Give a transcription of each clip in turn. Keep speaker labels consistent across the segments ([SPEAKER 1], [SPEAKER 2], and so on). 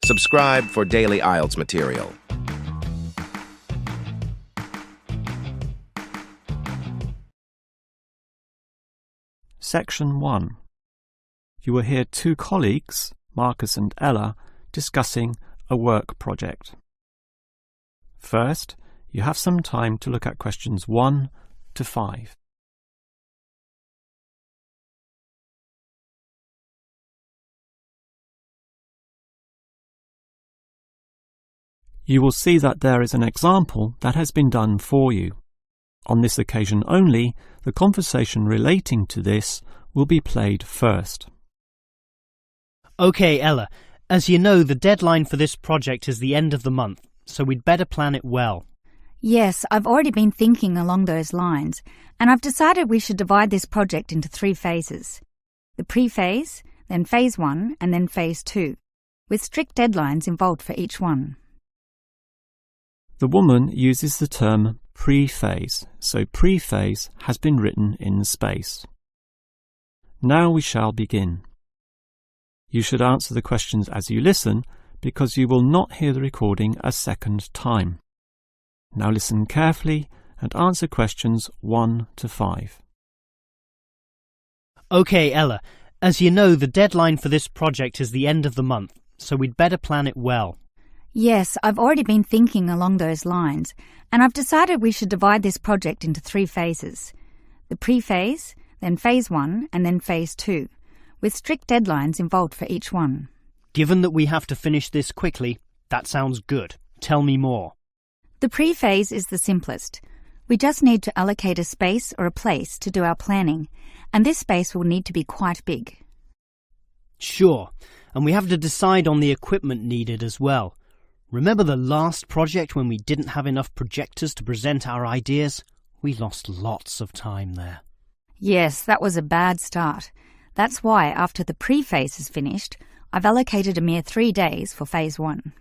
[SPEAKER 1] Subscribe for daily IELTS material.
[SPEAKER 2] Section 1. You will hear two colleagues, Marcus and Ella, discussing a work project. First, you have some time to look at questions 1 to 5. You will see that there is an example that has been done for you. On this occasion only, the conversation relating to this will be played first.
[SPEAKER 3] OK, Ella, as you know, the deadline for this project is the end of the month, so we'd better plan it well.
[SPEAKER 4] Yes, I've already been thinking along those lines, and I've decided we should divide this project into 3 phases. The pre-phase, then phase 1, and then phase 2, with strict deadlines involved for each one.
[SPEAKER 2] The woman uses the term pre-phase, so pre-phase has been written in space. Now we shall begin. You should answer the questions as you listen, because you will not hear the recording a second time. Now listen carefully and answer questions 1 to 5.
[SPEAKER 3] OK, Ella, as you know, the deadline for this project is the end of the month, so we'd better plan it well.
[SPEAKER 4] Yes, I've already been thinking along those lines, and I've decided we should divide this project into 3 phases. The pre-phase, then phase 1, and then phase 2, with strict deadlines involved for each one.
[SPEAKER 3] Given that we have to finish this quickly, that sounds good. Tell me more.
[SPEAKER 4] The pre-phase is the simplest. We just need to allocate a space or a place to do our planning, and this space will need to be quite big.
[SPEAKER 3] Sure, and we have to decide on the equipment needed as well. Remember the last project when we didn't have enough projectors to present our ideas? We lost lots of time there.
[SPEAKER 4] Yes, that was a bad start. That's why, after the pre-phase is finished, I've allocated a mere 3 days for phase 1.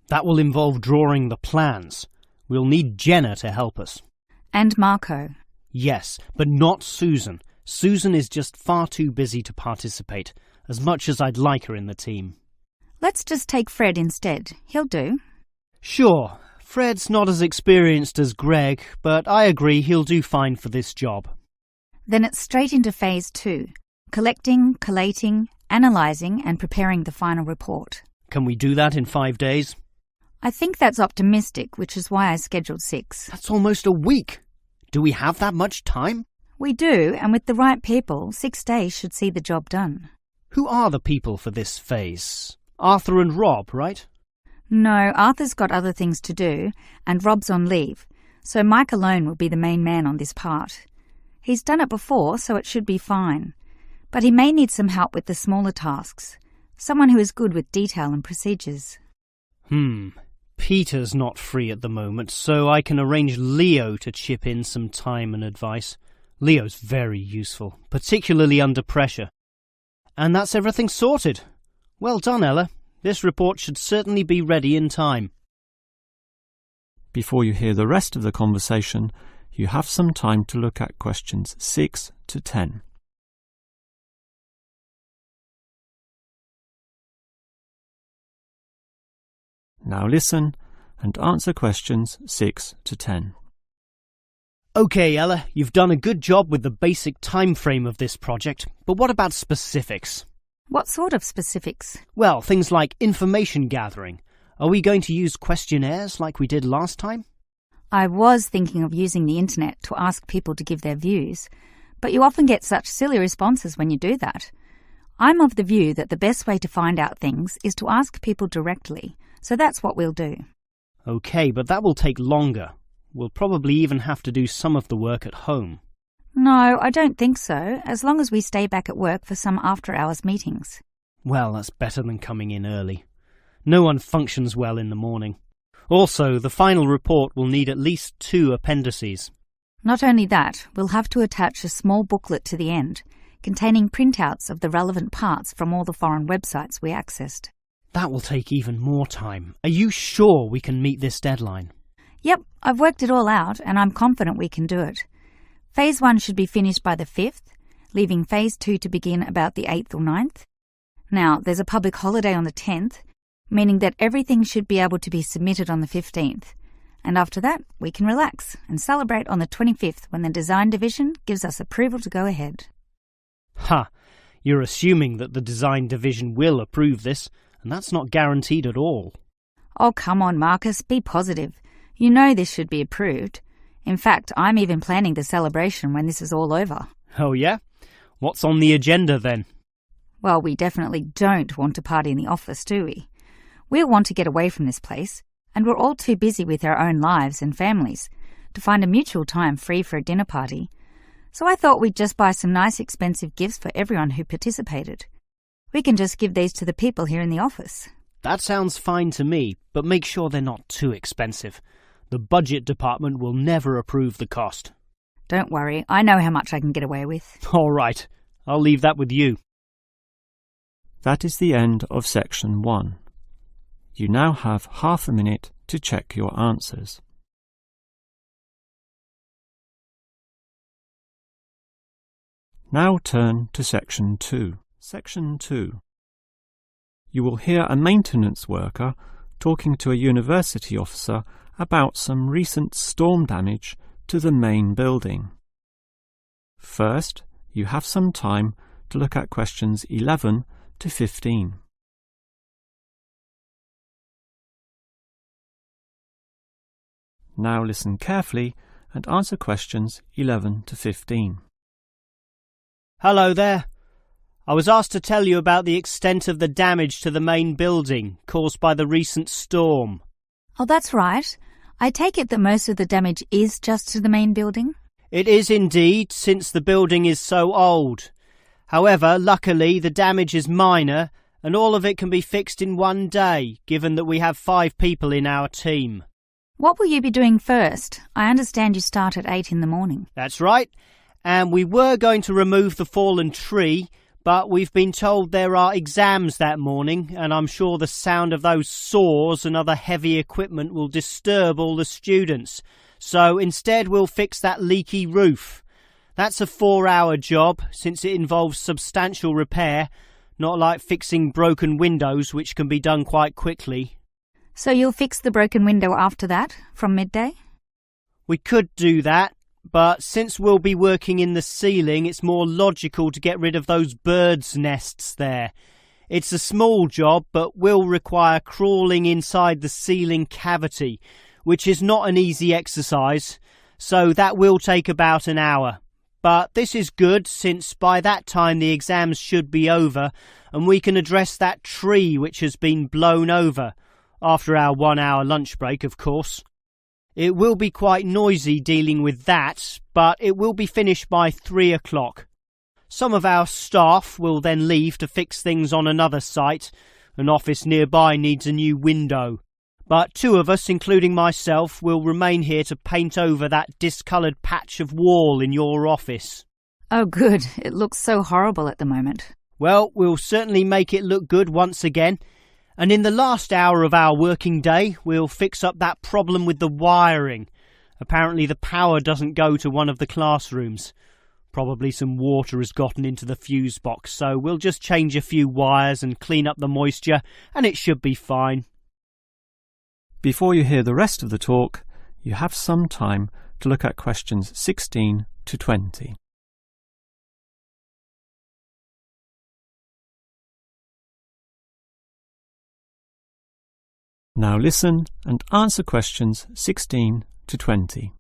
[SPEAKER 3] That will involve drawing the plans. We'll need Jenna to help us.
[SPEAKER 4] And Marco.
[SPEAKER 3] Yes, but not Susan. Susan is just far too busy to participate, as much as I'd like her in the team.
[SPEAKER 4] Let's just take Fred instead. He'll do.
[SPEAKER 3] Sure, Fred's not as experienced as Greg, but I agree he'll do fine for this job.
[SPEAKER 4] Then it's straight into phase 2. Collecting, collating, analysing and preparing the final report.
[SPEAKER 3] Can we do that in 5 days?
[SPEAKER 4] I think that's optimistic, which is why I scheduled 6.
[SPEAKER 3] That's almost a week. Do we have that much time?
[SPEAKER 4] We do, and with the right people, 6 days should see the job done.
[SPEAKER 3] Who are the people for this phase? Arthur and Rob, right?
[SPEAKER 4] No, Arthur's got other things to do, and Rob's on leave, so Mike alone will be the main man on this part. He's done it before, so it should be fine. But he may need some help with the smaller tasks. Someone who is good with detail and procedures.
[SPEAKER 3] Peter's not free at the moment, so I can arrange Leo to chip in some time and advice. Leo's very useful, particularly under pressure. And that's everything sorted. Well done, Ella. This report should certainly be ready in time.
[SPEAKER 2] Before you hear the rest of the conversation, you have some time to look at questions 6 to 10. Now listen and answer questions 6 to 10.
[SPEAKER 3] OK, Ella, you've done a good job with the basic time frame of this project, but what about specifics?
[SPEAKER 4] What sort of specifics?
[SPEAKER 3] Well, things like information gathering. Are we going to use questionnaires like we did last time?
[SPEAKER 4] I was thinking of using the internet to ask people to give their views, but you often get such silly responses when you do that. I'm of the view that the best way to find out things is to ask people directly, so that's what we'll do.
[SPEAKER 3] OK, but that will take longer. We'll probably even have to do some of the work at home.
[SPEAKER 4] No, I don't think so, as long as we stay back at work for some after-hours meetings.
[SPEAKER 3] Well, that's better than coming in early. No one functions well in the morning. Also, the final report will need at least 2 appendices.
[SPEAKER 4] Not only that, we'll have to attach a small booklet to the end, containing printouts of the relevant parts from all the foreign websites we accessed.
[SPEAKER 3] That will take even more time. Are you sure we can meet this deadline?
[SPEAKER 4] Yep, I've worked it all out, and I'm confident we can do it. Phase 1 should be finished by the 5th, leaving Phase 2 to begin about the 8th or 9th. Now, there's a public holiday on the 10th, meaning that everything should be able to be submitted on the 15th. And after that, we can relax and celebrate on the 25th when the design division gives us approval to go ahead.
[SPEAKER 3] Ha! You're assuming that the design division will approve this, and that's not guaranteed at all.
[SPEAKER 4] Oh, come on, Marcus, be positive. You know this should be approved. In fact, I'm even planning the celebration when this is all over.
[SPEAKER 3] Oh yeah? What's on the agenda then?
[SPEAKER 4] Well, we definitely don't want to party in the office, do we? We'll want to get away from this place, and we're all too busy with our own lives and families to find a mutual time free for a dinner party. So I thought we'd just buy some nice expensive gifts for everyone who participated. We can just give these to the people here in the office.
[SPEAKER 3] That sounds fine to me, but make sure they're not too expensive. The budget department will never approve the cost.
[SPEAKER 4] Don't worry, I know how much I can get away with.
[SPEAKER 3] All right, I'll leave that with you.
[SPEAKER 2] That is the end of section 1. You now have half a minute to check your answers. Now turn to section 2. Section 2. You will hear a maintenance worker talking to a university officer about some recent storm damage to the main building. First, you have some time to look at questions 11 to 15. Now listen carefully and answer questions 11 to 15.
[SPEAKER 3] Hello there. I was asked to tell you about the extent of the damage to the main building caused by the recent storm.
[SPEAKER 4] Oh, that's right. I take it that most of the damage is just to the main building?
[SPEAKER 3] It is indeed, since the building is so old. However, luckily the damage is minor and all of it can be fixed in one day, given that we have 5 people in our team.
[SPEAKER 4] What will you be doing first? I understand you start at 8 in the morning.
[SPEAKER 3] That's right. And we were going to remove the fallen tree, but we've been told there are exams that morning, and I'm sure the sound of those saws and other heavy equipment will disturb all the students. So instead we'll fix that leaky roof. That's a 4-hour job, since it involves substantial repair, not like fixing broken windows, which can be done quite quickly.
[SPEAKER 4] So you'll fix the broken window after that, from midday?
[SPEAKER 3] We could do that, but since we'll be working in the ceiling, it's more logical to get rid of those birds' nests there. It's a small job, but will require crawling inside the ceiling cavity, which is not an easy exercise, so that will take about an hour. But this is good, since by that time the exams should be over, and we can address that tree which has been blown over. After our 1-hour lunch break, of course. It will be quite noisy dealing with that, but it will be finished by 3 o'clock. Some of our staff will then leave to fix things on another site. An office nearby needs a new window. But 2 of us, including myself, will remain here to paint over that discoloured patch of wall in your office.
[SPEAKER 4] Oh, good. It looks so horrible at the moment.
[SPEAKER 3] Well, we'll certainly make it look good once again. And in the last hour of our working day, we'll fix up that problem with the wiring. Apparently the power doesn't go to one of the classrooms. Probably some water has gotten into the fuse box, so we'll just change a few wires and clean up the moisture, and it should be fine.
[SPEAKER 2] Before you hear the rest of the talk, you have some time to look at questions 16 to 20. Now listen and answer questions 16 to 20.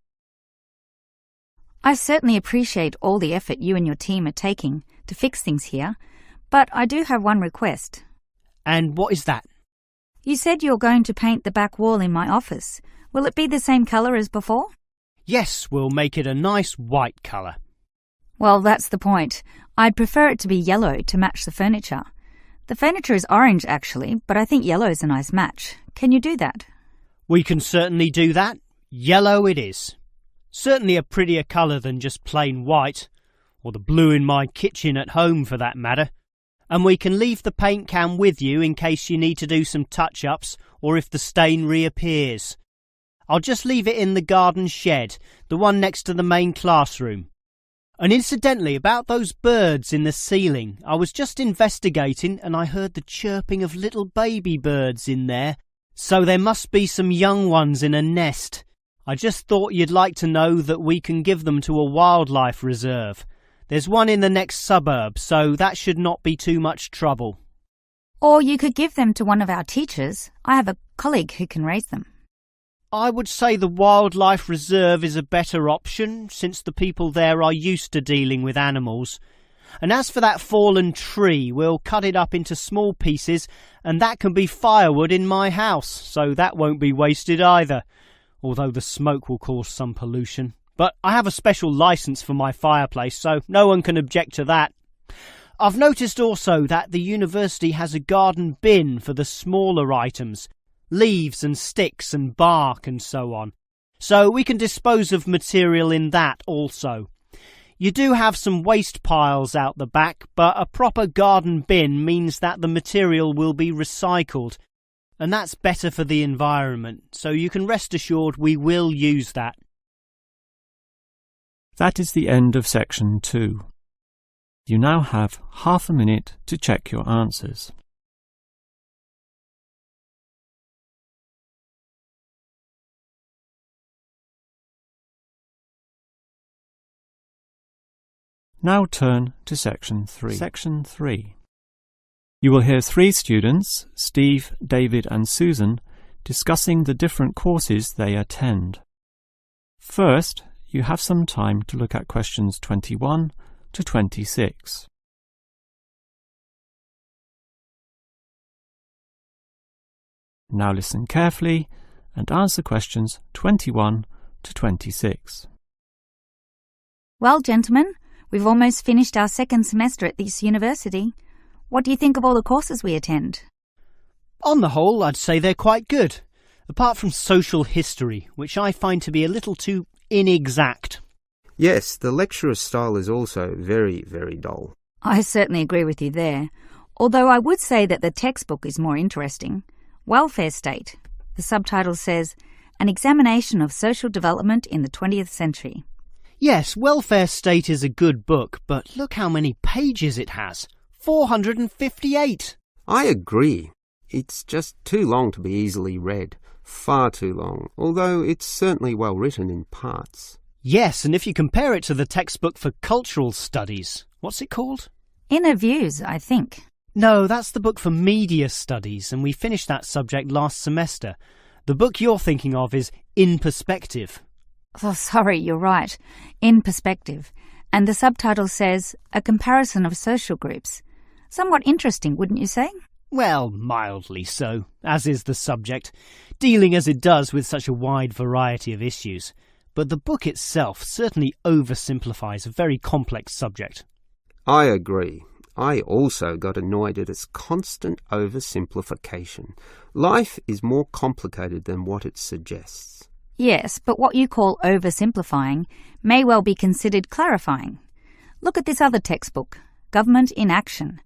[SPEAKER 4] I certainly appreciate all the effort you and your team are taking to fix things here, but I do have one request.
[SPEAKER 3] And what is that?
[SPEAKER 4] You said you're going to paint the back wall in my office. Will it be the same colour as before?
[SPEAKER 3] Yes, we'll make it a nice white colour.
[SPEAKER 4] Well, that's the point. I'd prefer it to be yellow to match the furniture. The furniture is orange, actually, but I think yellow is a nice match. Can you do that?
[SPEAKER 3] We can certainly do that. Yellow it is. Certainly a prettier colour than just plain white, or the blue in my kitchen at home for that matter. And we can leave the paint can with you in case you need to do some touch-ups or if the stain reappears. I'll just leave it in the garden shed, the one next to the main classroom. And incidentally, about those birds in the ceiling, I was just investigating and I heard the chirping of little baby birds in there. So there must be some young ones in a nest. I just thought you'd like to know that we can give them to a wildlife reserve. There's one in the next suburb, so that should not be too much trouble.
[SPEAKER 4] Or you could give them to one of our teachers. I have a colleague who can raise them.
[SPEAKER 3] I would say the wildlife reserve is a better option, since the people there are used to dealing with animals. And as for that fallen tree, we'll cut it up into small pieces, and that can be firewood in my house, so that won't be wasted either, although the smoke will cause some pollution. But I have a special licence for my fireplace, so no one can object to that. I've noticed also that the university has a garden bin for the smaller items, leaves and sticks and bark and so on, so we can dispose of material in that also. You do have some waste piles out the back, but a proper garden bin means that the material will be recycled, and that's better for the environment, so you can rest assured we will use that.
[SPEAKER 2] That is the end of section 2. You now have half a minute to check your answers. Now turn to section 3. Section 3. You will hear 3 students, Steve, David and Susan, discussing the different courses they attend. First, you have some time to look at questions 21 to 26. Now listen carefully and answer questions 21 to 26.
[SPEAKER 4] Well, gentlemen, we've almost finished our second semester at this university. What do you think of all the courses we attend?
[SPEAKER 3] On the whole, I'd say they're quite good, apart from social history, which I find to be a little too inexact.
[SPEAKER 5] Yes, the lecturer's style is also very, very dull.
[SPEAKER 4] I certainly agree with you there, although I would say that the textbook is more interesting. Welfare State. The subtitle says, An Examination of Social Development in the 20th Century.
[SPEAKER 3] Yes, Welfare State is a good book, but look how many pages it has. 458!
[SPEAKER 5] I agree. It's just too long to be easily read. Far too long, although it's certainly well written in parts.
[SPEAKER 3] Yes, and if you compare it to the textbook for cultural studies, what's it called?
[SPEAKER 4] Inner Views, I think.
[SPEAKER 3] No, that's the book for media studies, and we finished that subject last semester. The book you're thinking of is In Perspective.
[SPEAKER 4] Oh, sorry, you're right. In Perspective. And the subtitle says, A Comparison of Social Groups. Somewhat interesting, wouldn't you say?
[SPEAKER 3] Well, mildly so, as is the subject, dealing as it does with such a wide variety of issues. But the book itself certainly oversimplifies a very complex subject.
[SPEAKER 5] I agree. I also got annoyed at its constant oversimplification. Life is more complicated than what it suggests.
[SPEAKER 4] Yes, but what you call oversimplifying may well be considered clarifying. Look at this other textbook, Government in Action.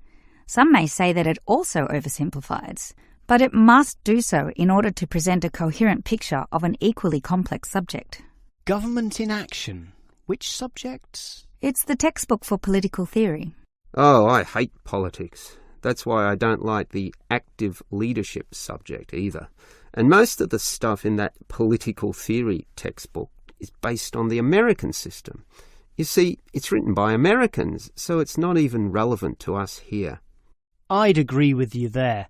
[SPEAKER 4] Some may say that it also oversimplifies, but it must do so in order to present a coherent picture of an equally complex subject.
[SPEAKER 3] Government in Action? Which subject?
[SPEAKER 4] It's the textbook for political theory.
[SPEAKER 5] Oh, I hate politics. That's why I don't like the active leadership subject either. And most of the stuff in that political theory textbook is based on the American system. You see, it's written by Americans, so it's not even relevant to us here.
[SPEAKER 3] I'd agree with you there.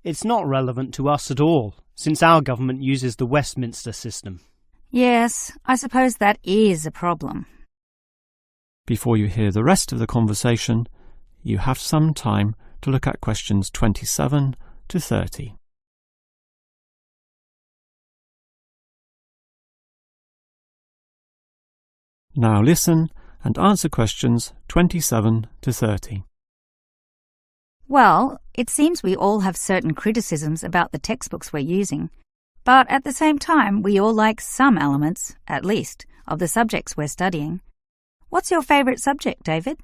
[SPEAKER 3] It's not relevant to us at all, since our government uses the Westminster system.
[SPEAKER 4] Yes, I suppose that is a problem.
[SPEAKER 2] Before you hear the rest of the conversation, you have some time to look at questions 27 to 30. Now listen and answer questions 27 to 30.
[SPEAKER 4] Well, it seems we all have certain criticisms about the textbooks we're using, but at the same time we all like some elements, at least, of the subjects we're studying. What's your favourite subject, David?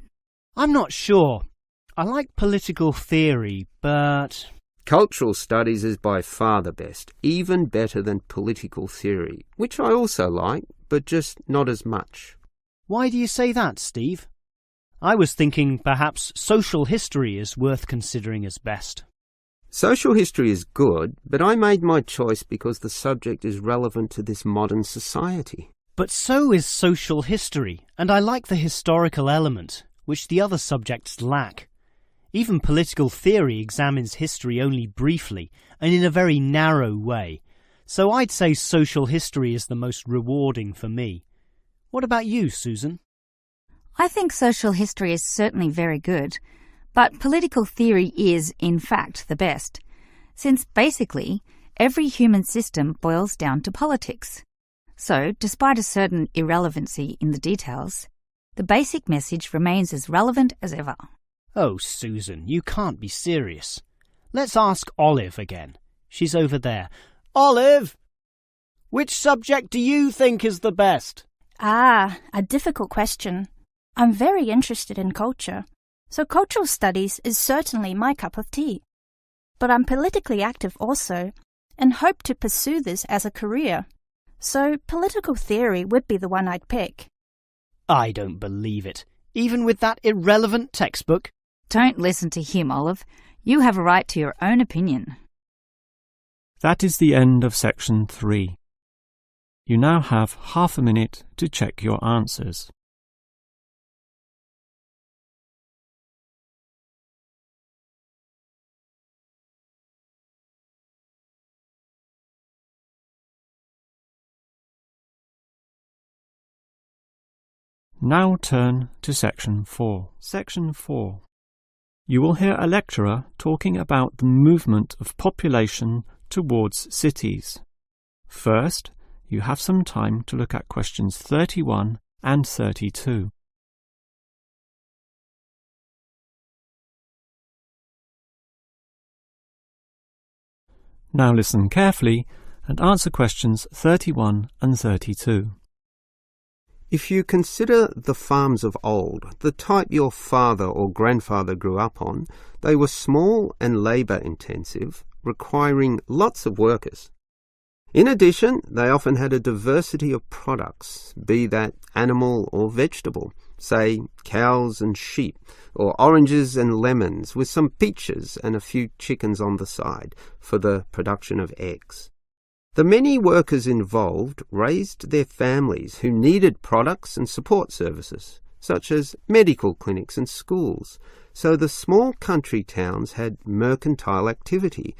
[SPEAKER 3] I'm not sure. I like political theory, but...
[SPEAKER 5] Cultural studies is by far the best, even better than political theory, which I also like, but just not as much.
[SPEAKER 3] Why do you say that, Steve? I was thinking perhaps social history is worth considering as best.
[SPEAKER 5] Social history is good, but I made my choice because the subject is relevant to this modern society.
[SPEAKER 3] But so is social history, and I like the historical element, which the other subjects lack. Even political theory examines history only briefly and in a very narrow way, so I'd say social history is the most rewarding for me. What about you, Susan?
[SPEAKER 4] I think social history is certainly very good, but political theory is, in fact, the best, since basically every human system boils down to politics. So, despite a certain irrelevancy in the details, the basic message remains as relevant as ever.
[SPEAKER 3] Oh, Susan, you can't be serious. Let's ask Olive again. She's over there. Olive! Which subject do you think is the best?
[SPEAKER 6] Ah, a difficult question. I'm very interested in culture, so cultural studies is certainly my cup of tea. But I'm politically active also, and hope to pursue this as a career. So political theory would be the one I'd pick.
[SPEAKER 3] I don't believe it. Even with that irrelevant textbook?
[SPEAKER 4] Don't listen to him, Olive. You have a right to your own opinion.
[SPEAKER 2] That is the end of section 3. You now have half a minute to check your answers. Now turn to section 4. Section 4. You will hear a lecturer talking about the movement of population towards cities. First, you have some time to look at questions 31 and 32. Now listen carefully and answer questions 31 and 32.
[SPEAKER 5] If you consider the farms of old, the type your father or grandfather grew up on, they were small and labour-intensive, requiring lots of workers. In addition, they often had a diversity of products, be that animal or vegetable, say cows and sheep, or oranges and lemons, with some peaches and a few chickens on the side for the production of eggs. The many workers involved raised their families who needed products and support services, such as medical clinics and schools, so the small country towns had mercantile activity,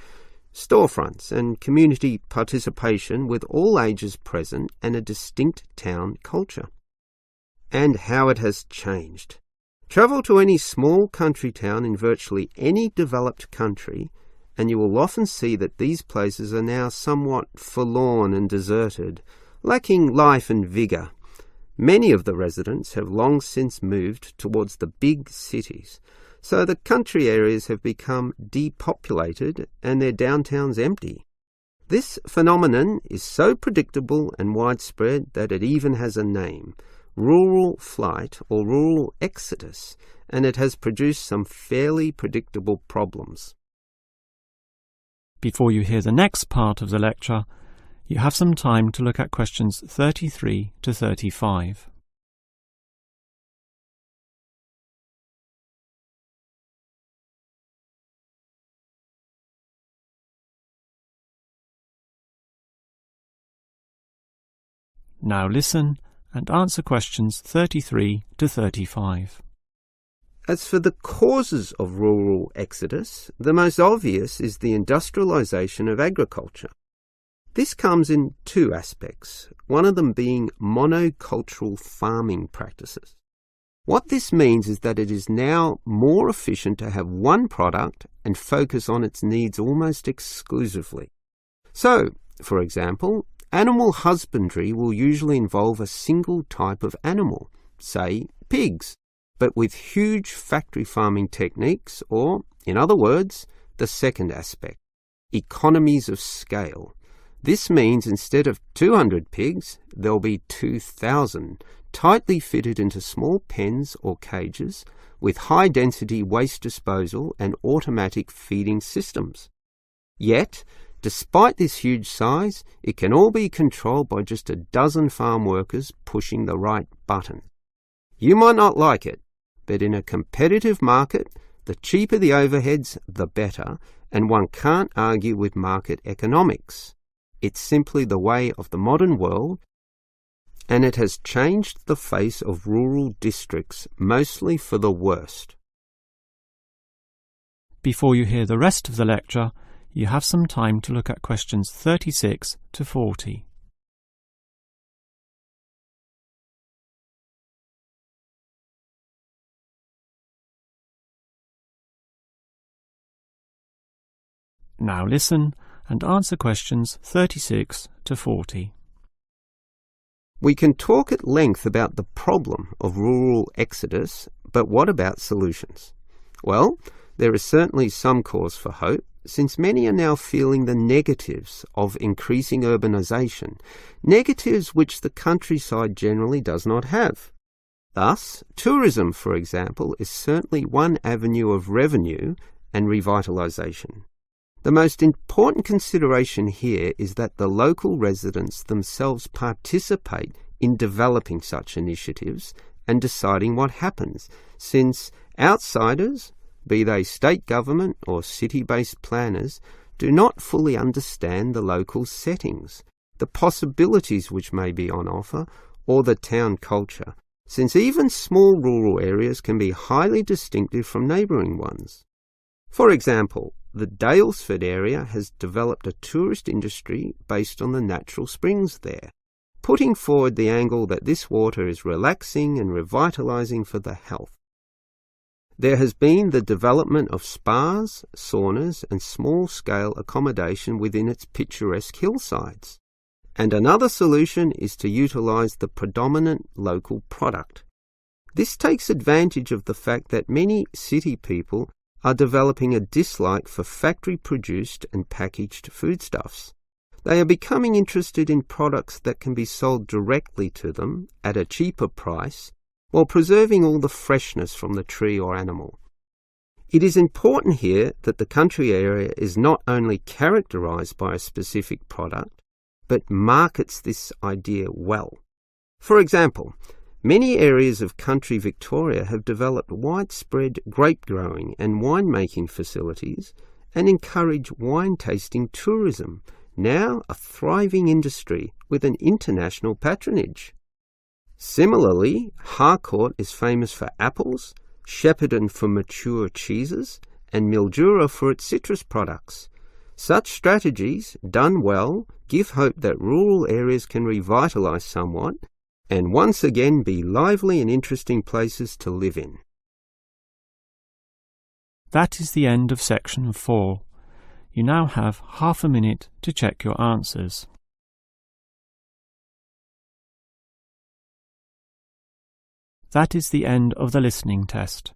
[SPEAKER 5] storefronts and community participation with all ages present and a distinct town culture. And how it has changed. Travel to any small country town in virtually any developed country, and you will often see that these places are now somewhat forlorn and deserted, lacking life and vigour. Many of the residents have long since moved towards the big cities, so the country areas have become depopulated and their downtowns empty. This phenomenon is so predictable and widespread that it even has a name, rural flight or rural exodus, and it has produced some fairly predictable problems.
[SPEAKER 2] Before you hear the next part of the lecture, you have some time to look at questions 33 to 35. Now listen and answer questions 33 to 35.
[SPEAKER 5] As for the causes of rural exodus, the most obvious is the industrialisation of agriculture. This comes in two aspects, one of them being monocultural farming practices. What this means is that it is now more efficient to have one product and focus on its needs almost exclusively. So, for example, animal husbandry will usually involve a single type of animal, say pigs, but with huge factory farming techniques, or, in other words, the second aspect, economies of scale. This means instead of 200 pigs, there'll be 2,000, tightly fitted into small pens or cages, with high-density waste disposal and automatic feeding systems. Yet, despite this huge size, it can all be controlled by just a dozen farm workers pushing the right button. You might not like it, but in a competitive market, the cheaper the overheads, the better, and one can't argue with market economics. It's simply the way of the modern world, and it has changed the face of rural districts mostly for the worst.
[SPEAKER 2] Before you hear the rest of the lecture, you have some time to look at questions 36 to 40. Now listen and answer questions 36 to 40.
[SPEAKER 5] We can talk at length about the problem of rural exodus, but what about solutions? Well, there is certainly some cause for hope, since many are now feeling the negatives of increasing urbanisation, negatives which the countryside generally does not have. Thus, tourism, for example, is certainly one avenue of revenue and revitalisation. The most important consideration here is that the local residents themselves participate in developing such initiatives and deciding what happens, since outsiders, be they state government or city-based planners, do not fully understand the local settings, the possibilities which may be on offer, or the town culture, since even small rural areas can be highly distinctive from neighbouring ones. For example, the Daylesford area has developed a tourist industry based on the natural springs there, putting forward the angle that this water is relaxing and revitalising for the health. There has been the development of spas, saunas and small-scale accommodation within its picturesque hillsides. And another solution is to utilise the predominant local product. This takes advantage of the fact that many city people are developing a dislike for factory-produced and packaged foodstuffs. They are becoming interested in products that can be sold directly to them at a cheaper price while preserving all the freshness from the tree or animal. It is important here that the country area is not only characterised by a specific product, but markets this idea well. For example, many areas of country Victoria have developed widespread grape growing and winemaking facilities and encourage wine tasting tourism, now a thriving industry with an international patronage. Similarly, Harcourt is famous for apples, Shepparton for mature cheeses, and Mildura for its citrus products. Such strategies, done well, give hope that rural areas can revitalise somewhat and once again be lively and interesting places to live in.
[SPEAKER 2] That is the end of section 4. You now have half a minute to check your answers. That is the end of the listening test.